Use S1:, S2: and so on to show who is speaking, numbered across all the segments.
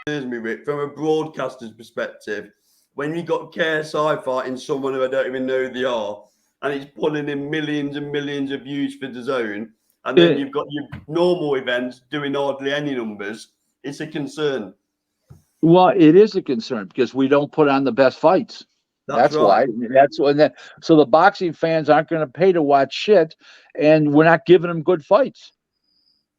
S1: me, Rick, from a broadcaster's perspective, when you got KSI fighting someone who I don't even know who they are, and it's pulling in millions and millions of views for the zone, and then you've got your normal events doing hardly any numbers, it's a concern.
S2: Well, it is a concern because we don't put on the best fights. That's
S1: right.
S2: why. That's when that. So the boxing fans aren't going to pay to watch shit, and we're not giving them good fights.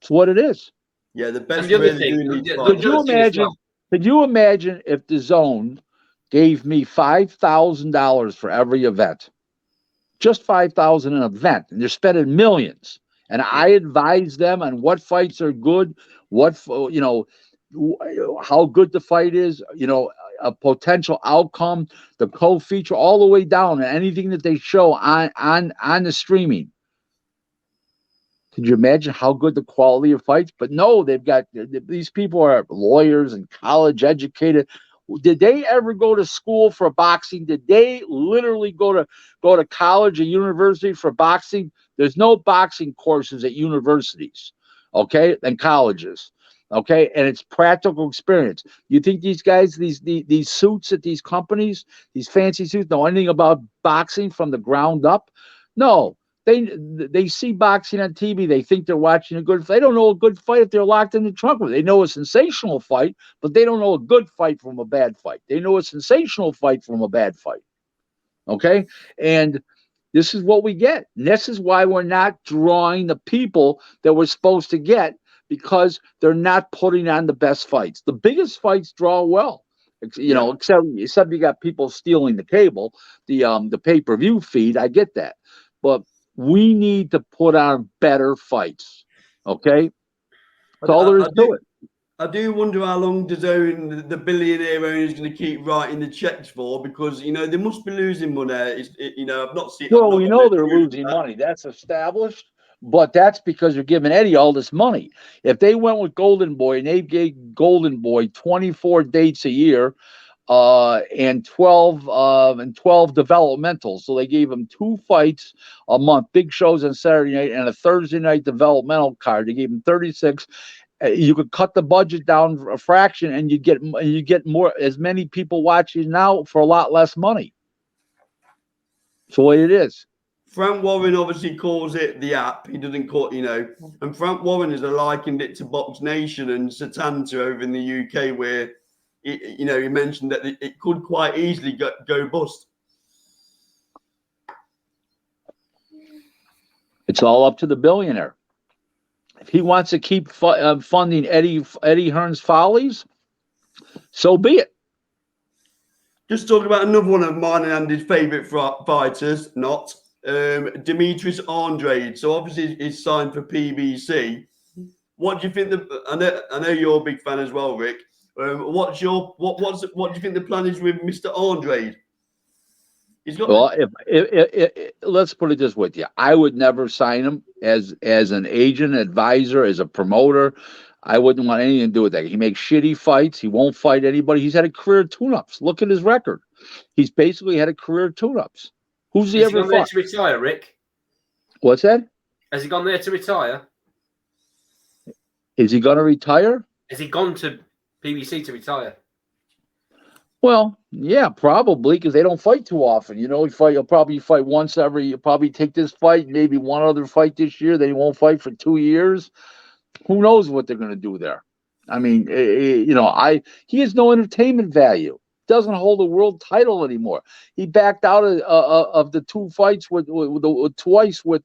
S2: It's what it is.
S1: Yeah, the best really do need to fight.
S2: Could you imagine? Could you imagine if the Zone gave me $5,000 for every event? Just 5,000 an event, and they're spending millions. And I advise them on what fights are good, what how good the fight is, a potential outcome, the co-feature, all the way down, and anything that they show on the streaming. Could you imagine how good the quality of fights? But no, they've got these people are lawyers and college educated. Did they ever go to school for boxing? Did they literally go to college or university for boxing? There's no boxing courses at universities, okay, and colleges. Okay, and it's practical experience. You think these guys, these suits at these companies, these fancy suits, know anything about boxing from the ground up? No, they see boxing on TV. They think they're watching a good fight. They don't know a good fight if they're locked in the trunk room. They know a sensational fight, but they don't know a good fight from a bad fight. They know a sensational fight from a bad fight. Okay, and this is what we get. And this is why we're not drawing the people that we're supposed to get, because they're not putting on the best fights. The biggest fights draw well, except you got people stealing the cable, the pay-per-view feed. I get that, but we need to put on better fights. Okay, that's all there is to it.
S1: I do wonder how long the billionaire owner is going to keep writing the checks for, because they must be losing money. I've not seen.
S2: Well, we know they're losing money. That's established. But that's because they're giving Eddie all this money. If they went with Golden Boy and they gave Golden Boy 24 dates a year, and 12 developmentals, so they gave him 2 fights a month, big shows on Saturday night and a Thursday night developmental card. They gave him 36. You could cut the budget down a fraction, and you get more, as many people watching now for a lot less money. It's the way it is.
S1: Frank Warren obviously calls it the app. He doesn't call and Frank Warren has likened it to Box Nation and Satanta over in the UK, where he mentioned that it could quite easily go bust.
S2: It's all up to the billionaire. If he wants to keep funding Eddie Hearn's follies, so be it.
S1: Just talking about another one of mine and Andy's favourite fighters, Demetrius Andrade. So obviously he's signed for PBC. What do you think? I know you're a big fan as well, Rick. What do you think the plan is with Mr. Andrade?
S2: Well, if let's put it this way, I would never sign him as an agent, advisor, as a promoter. I wouldn't want anything to do with that. He makes shitty fights. He won't fight anybody. He's had a career of tune-ups. Look at his record. He's basically had a career of tune-ups. Who's he ever fought?
S3: Has he gone there to retire, Rick?
S2: What's that?
S3: Has he gone there to retire?
S2: Is he going to retire?
S3: Has he gone to PBC to retire?
S2: Well, yeah, probably, because they don't fight too often. He'll probably fight once you'll probably take this fight, maybe one other fight this year. Then he won't fight for 2 years. Who knows what they're going to do there? I mean, he has no entertainment value. Doesn't hold a world title anymore. He backed out of the 2 fights twice with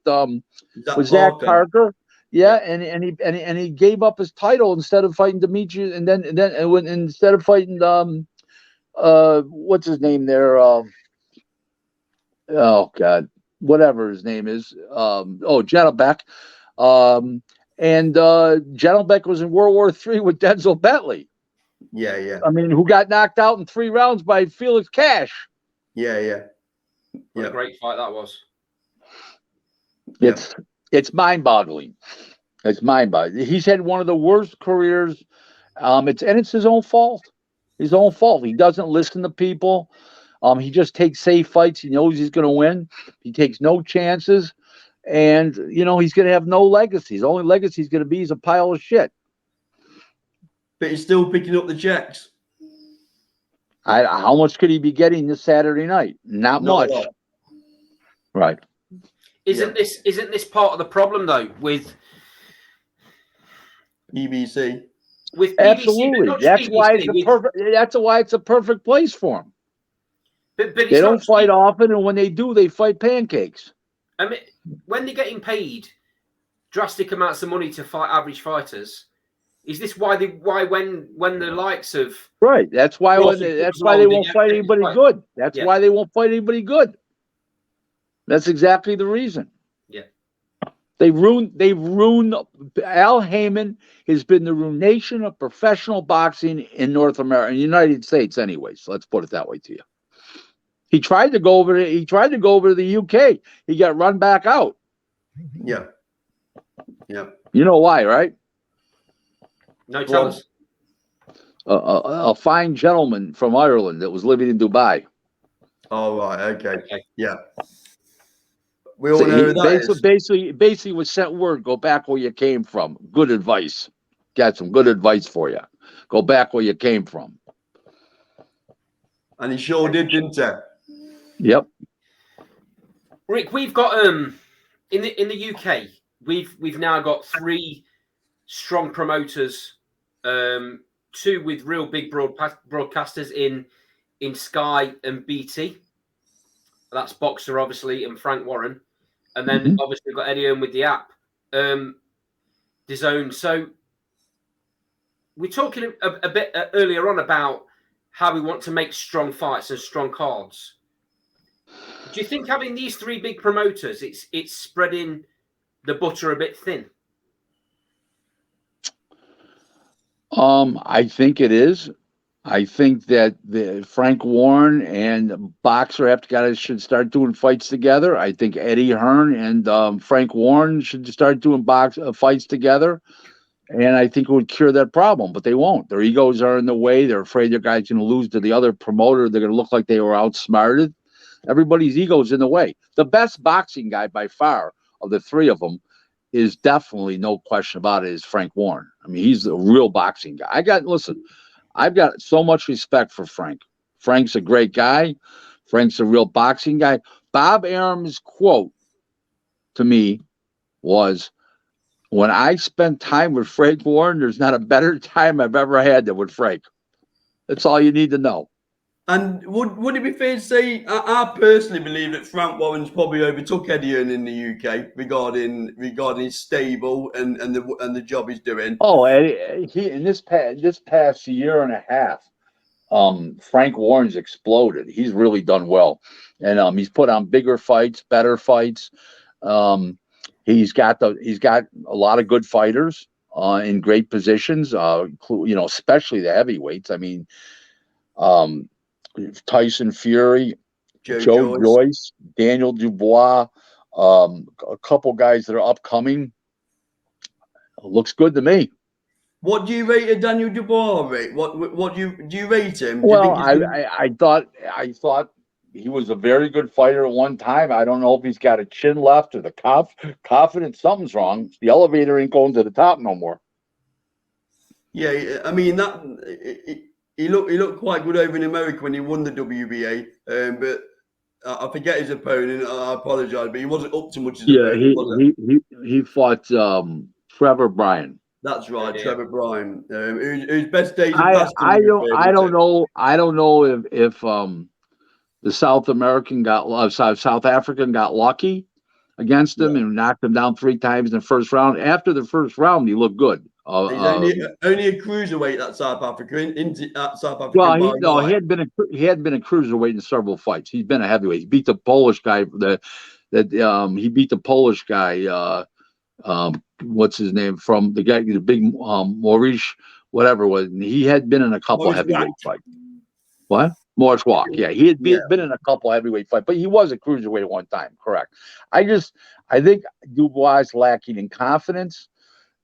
S2: Zach Parker. Yeah, and he gave up his title instead of fighting Demetrius, and then instead of fighting what's his name there? Oh God, whatever his name is. Genelbeck. And Genelbeck was in World War III with Denzel Bentley.
S1: Yeah.
S2: I mean, who got knocked out in 3 rounds by Felix Cash.
S1: Yeah.
S3: What a great fight that was.
S2: It's mind-boggling. It's mind-boggling. He's had one of the worst careers. It's his own fault. His own fault. He doesn't listen to people. He just takes safe fights. He knows he's going to win. He takes no chances. And, he's going to have no legacy. His only legacy is going to be he's a pile of shit.
S1: but he's still picking up the checks.
S2: How much could he be getting this Saturday night? Not much.
S1: a lot.
S2: Right.
S3: Isn't this part of the problem though with
S1: BBC.
S3: PBC?
S2: Absolutely.
S3: But not just PBC,
S2: That's why it's a perfect place for him.
S3: But
S2: They don't fight often, and when they do, they fight pancakes.
S3: I mean, when they're getting paid drastic amounts of money to fight average fighters, is this why when the likes of
S2: Right? That's why they won't fight anybody good. That's why they won't fight anybody good. That's exactly the reason.
S3: Yeah.
S2: They ruined Al Heyman has been the ruination of professional boxing in North America, in the United States anyways. Let's put it that way to you. He tried to go over to the UK. He got run back out.
S1: Yeah. Yeah.
S2: You know why, right?
S3: No, tell us.
S2: A fine gentleman from Ireland that was living in Dubai.
S1: Oh, right. Okay. Yeah. We all know who that is.
S2: Basically was sent word, go back where you came from. Good advice. Got some good advice for you. Go back where you came from.
S1: And he sure did, didn't he?
S2: Yep.
S3: Rick, we've got in the UK, we've now got 3 strong promoters, 2 with real big broadcasters in Sky and BT. That's Boxer, obviously, and Frank Warren. And then obviously we've got Eddie Hearn with the app, DAZN. So we're talking a bit earlier on about how we want to make strong fights and strong cards. Do you think having these 3 big promoters, it's spreading the butter a bit thin?
S2: I think it is. I think that Frank Warren and Boxer should start doing fights together. I think Eddie Hearn and Frank Warren should start doing fights together. And I think it would cure that problem, but they won't. Their egos are in the way. They're afraid their guy's going to lose to the other promoter. They're going to look like they were outsmarted. Everybody's ego's in the way. The best boxing guy by far of the 3 of them is definitely, no question about it, is Frank Warren. I mean, he's a real boxing guy. I've got so much respect for Frank. Frank's a great guy. Frank's a real boxing guy. Bob Arum's quote to me was, when I spend time with Frank Warren, there's not a better time I've ever had than with Frank. That's all you need to know.
S1: And would it be fair to say, I personally believe that Frank Warren's probably overtook Eddie Hearn in the UK regarding his stable and the job he's doing.
S2: Oh, he in this past year and a half, Frank Warren's exploded. He's really done well, and he's put on bigger fights, better fights. He's got a lot of good fighters in great positions. Especially the heavyweights. I mean, Tyson Fury, Joe Joyce, Daniel Dubois, a couple guys that are upcoming. Looks good to me.
S1: What do you rate Daniel Dubois, Rick? What do you rate him?
S2: Well, I thought he was a very good fighter at one time. I don't know if he's got a chin left or the confidence. Something's wrong. The elevator ain't going to the top no more.
S1: Yeah, I mean he looked quite good over in America when he won the WBA, but I forget his opponent. I apologize, but he wasn't up to much as opponent,
S2: he fought Trevor Bryan.
S1: That's right, Trevor Bryan. Whose best days are past.
S2: I don't know if the South African got lucky against him and knocked him down 3 times in the first round. After the first round, he looked good.
S1: He's only a cruiserweight, that South African. South African.
S2: Well, he had been a cruiserweight in several fights. He's been a heavyweight. He beat the Polish guy. He beat the Polish guy. What's his name? From the big Maurice, whatever it was. He had been in a couple of heavyweight fights. What? Morris Walk. Yeah, he had been in a couple of heavyweight fights, but he was a cruiserweight at one time. Correct. I think Dubois is lacking in confidence.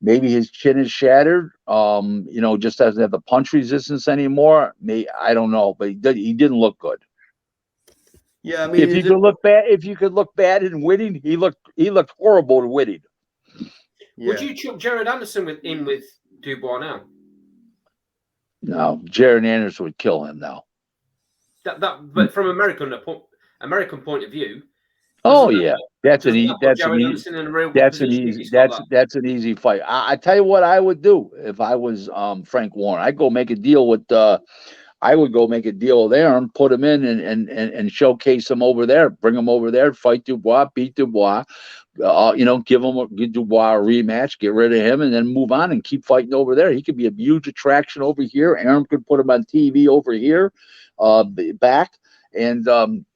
S2: Maybe his chin is shattered. Just doesn't have the punch resistance anymore. I don't know, but he didn't look good.
S1: Yeah, I mean,
S2: if you could look bad in winning, he looked horrible in winning.
S3: Yeah. Would you chuck Jared Anderson with Dubois now?
S2: No, Jared Anderson would kill him now.
S3: But from American point of view,
S2: Oh yeah, that's an
S3: doesn't
S2: easy.
S3: that put Jared Anderson in a real good
S2: That's an
S3: position if
S2: easy.
S3: he's got that?
S2: That's an easy fight. I tell you what I would do if I was Frank Warren. I'd go make a deal with. I would go make a deal with Aaron, put him in, and showcase him over there. Bring him over there, fight Dubois, beat Dubois. Give Dubois a rematch, get rid of him, and then move on and keep fighting over there. He could be a huge attraction over here. Aaron could put him on TV over here, back. And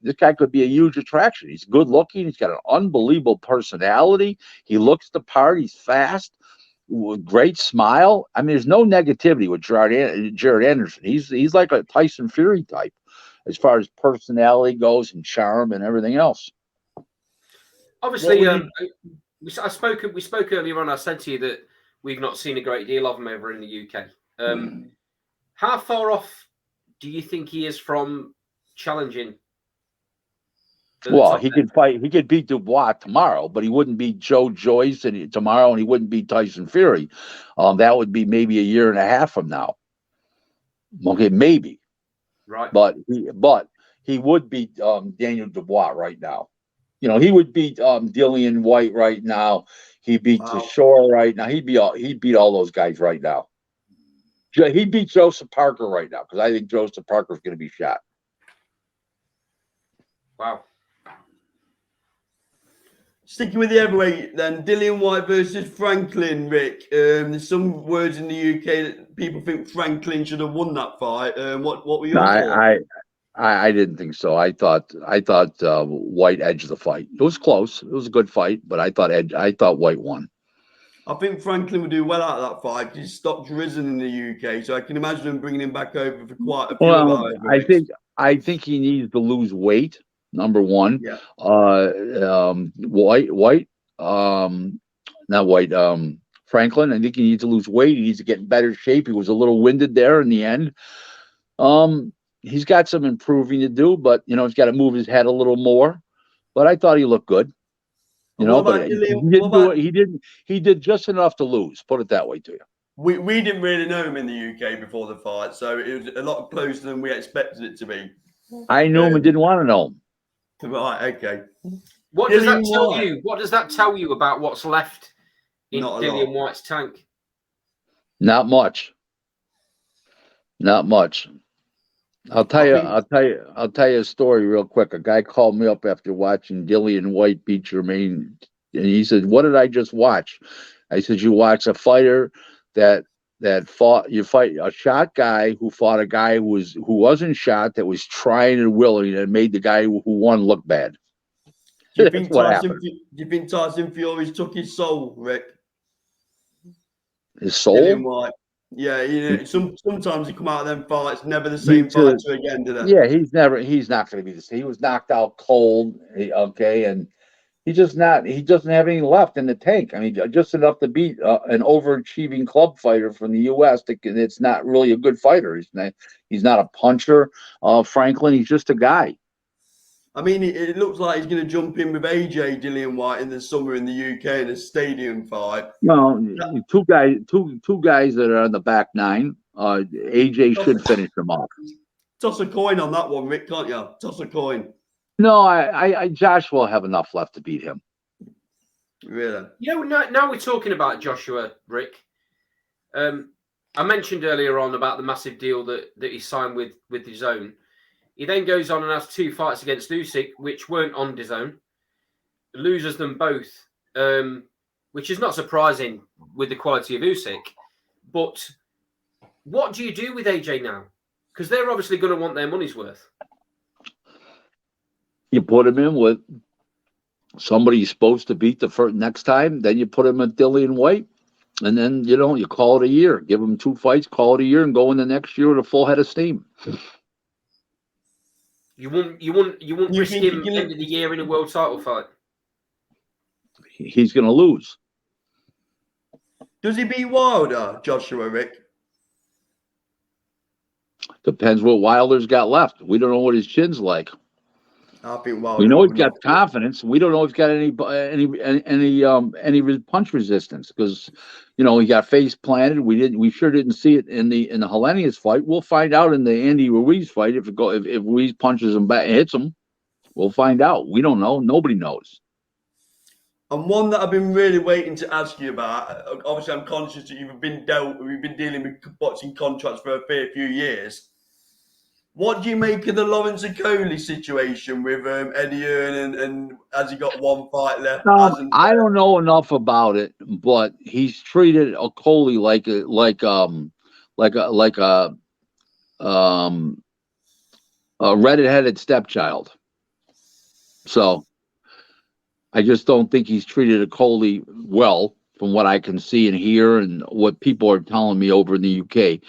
S2: this guy could be a huge attraction. He's good looking. He's got an unbelievable personality. He looks the part. He's fast. Great smile. I mean, there's no negativity with Jared Anderson. He's like a Tyson Fury type as far as personality goes and charm and everything else.
S3: Obviously, we spoke earlier on. I said to you that we've not seen a great deal of him over in the UK. How far off do you think he is from challenging?
S2: Well, he could fight. He could beat Dubois tomorrow, but he wouldn't beat Joe Joyce tomorrow, and he wouldn't beat Tyson Fury. That would be maybe a year and a half from now. Okay, maybe.
S3: Right.
S2: But he would beat Daniel Dubois right now. He would beat Dillian White right now. He beat Shore right now. He'd beat all those guys right now. He'd beat Joseph Parker right now because I think Joseph Parker's going to be shot.
S3: Wow.
S1: Sticking with the heavyweight, then Dillian White versus Franklin. Rick, there's some words in the UK that people think Franklin should have won that fight. What were your thoughts?
S2: I didn't think so. I thought White edged the fight. It was close. It was a good fight, but I thought White won.
S1: I think Franklin would do well out of that fight because his stock's risen in the UK, so I can imagine him bringing him back over for quite a few of our heavyweights.
S2: I think he needs to lose weight. Number one.
S1: Yeah.
S2: Franklin. I think he needs to lose weight. He needs to get in better shape. He was a little winded there in the end. He's got some improving to do, but he's got to move his head a little more. But I thought he looked good. But he did just enough to lose. Put it that way to you.
S1: We didn't really know him in the UK before the fight, so it was a lot closer than we expected it to be.
S2: I knew him and didn't want to know him.
S1: Right, okay.
S3: What does that tell you? What does that tell you about what's left in Dillian White's tank?
S2: Not much. Not much. I'll tell you a story real quick. A guy called me up after watching Dillian White beat Jermaine, and he said, "What did I just watch?" I said, "You watch a fighter that fought. You fight a shot guy who fought a guy who wasn't shot, that was trying and willing, and made the guy who won look bad."
S1: Do you think Tyson Fury took his soul, Rick?
S2: His soul?
S1: Dillian White. Yeah, sometimes he come out of them fights, never the same fighter again, do they?
S2: Yeah, he's not going to be the same. He was knocked out cold, and he doesn't have anything left in the tank. I mean, just enough to beat an overachieving club fighter from the U.S. It's not really a good fighter. He's not a puncher. Franklin, he's just a guy.
S1: I mean, it looks like he's going to jump in with AJ Dillian White in the summer in the UK in a stadium fight.
S2: No, two guys that are on the back nine. AJ should finish them off.
S1: Toss a coin on that one, Rick, can't you? Toss a coin.
S2: No, Josh will have enough left to beat him.
S1: Really?
S3: Now we're talking about Joshua, Rick. I mentioned earlier on about the massive deal that he signed with DAZN. He then goes on and has 2 fights against Usyk, which weren't on DAZN. Loses them both, which is not surprising with the quality of Usyk. But what do you do with AJ now? Because they're obviously going to want their money's worth.
S2: You put him in with somebody he's supposed to beat the first next time. Then you put him at Dillian White, and then you call it a year. Give him 2 fights, call it a year, and go in the next year with a full head of steam.
S3: You wouldn't risk him end of the year in a world title fight.
S2: He's going to lose.
S1: Does he beat Wilder, Joshua, Rick?
S2: Depends what Wilder's got left. We don't know what his chin's like.
S1: I think Wilder.
S2: We know he's
S1: will
S2: got
S1: knock it.
S2: confidence. We don't know if he's got any punch resistance because, you know, he got face planted. We sure didn't see it in the Helenius fight. We'll find out in the Andy Ruiz fight if Ruiz punches him back, hits him. We'll find out. We don't know. Nobody knows.
S1: And one that I've been really waiting to ask you about. Obviously, I'm conscious that we've been dealing with boxing contracts for a fair few years. What do you make of the Lawrence Okolie situation with Eddie Hearn and has he got one fight left?
S2: I don't know enough about it, but he's treated Okolie a red-headed stepchild. So I just don't think he's treated Okolie well, from what I can see and hear, and what people are telling me over in the UK.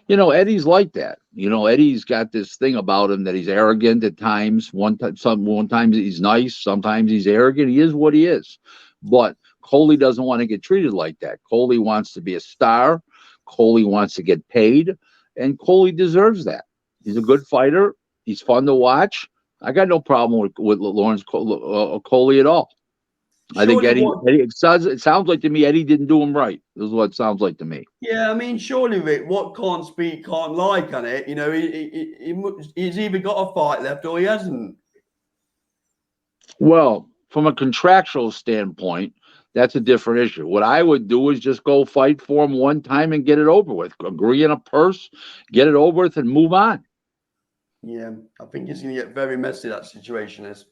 S2: You know, Eddie's like that. You know, Eddie's got this thing about him that he's arrogant at times. One time he's nice, sometimes he's arrogant. He is what he is. But Coley doesn't want to get treated like that. Coley wants to be a star. Coley wants to get paid, and Coley deserves that. He's a good fighter. He's fun to watch. I got no problem with Lawrence Coley at all. I think Eddie it sounds like to me Eddie didn't do him right. This is what it sounds like to me.
S1: Yeah, I mean, surely, Rick, what can't speak can't lie, can it? You know, he's either got a fight left or he hasn't.
S2: Well, from a contractual standpoint, that's a different issue. What I would do is just go fight for him one time and get it over with. Agree on a purse, get it over with, and move on.
S1: Yeah, I think it's going to get very messy, that situation is.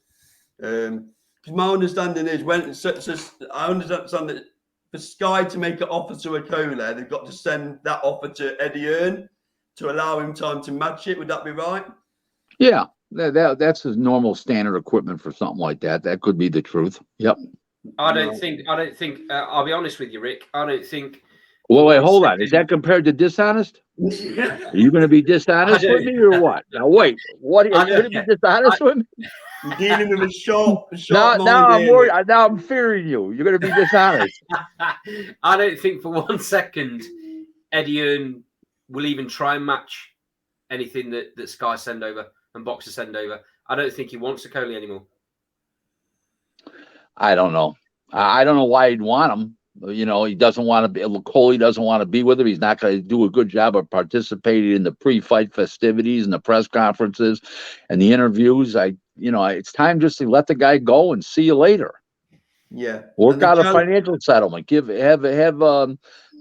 S1: Because my understanding is I understand that for Sky to make an offer to Okolie, they've got to send that offer to Eddie Hearn to allow him time to match it. Would that be right?
S2: Yeah, that's his normal standard equipment for something like that. That could be the truth. Yep.
S3: I don't think. I'll be honest with you, Rick. I don't think.
S2: Well, wait, hold on. Is that compared to dishonest? Are you going to be dishonest with me or what? Now, wait. What are you going to be dishonest with me?
S1: You're dealing with a sharp
S2: now I'm worried. Now I'm fearing you. You're going to be dishonest.
S3: I don't think for 1 second Eddie Hearn will even try and match anything that Sky send over and Boxer send over. I don't think he wants Okolie anymore.
S2: I don't know. I don't know why he'd want him. You know, he doesn't want to be. Coley doesn't want to be with him. He's not going to do a good job of participating in the pre-fight festivities and the press conferences and the interviews. It's time just to let the guy go and see you later.
S1: Yeah,
S2: work out a financial settlement. Have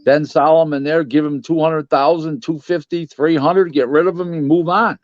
S2: Ben Solomon there. Give him 200,000, 250, 300. Get rid of him and move on.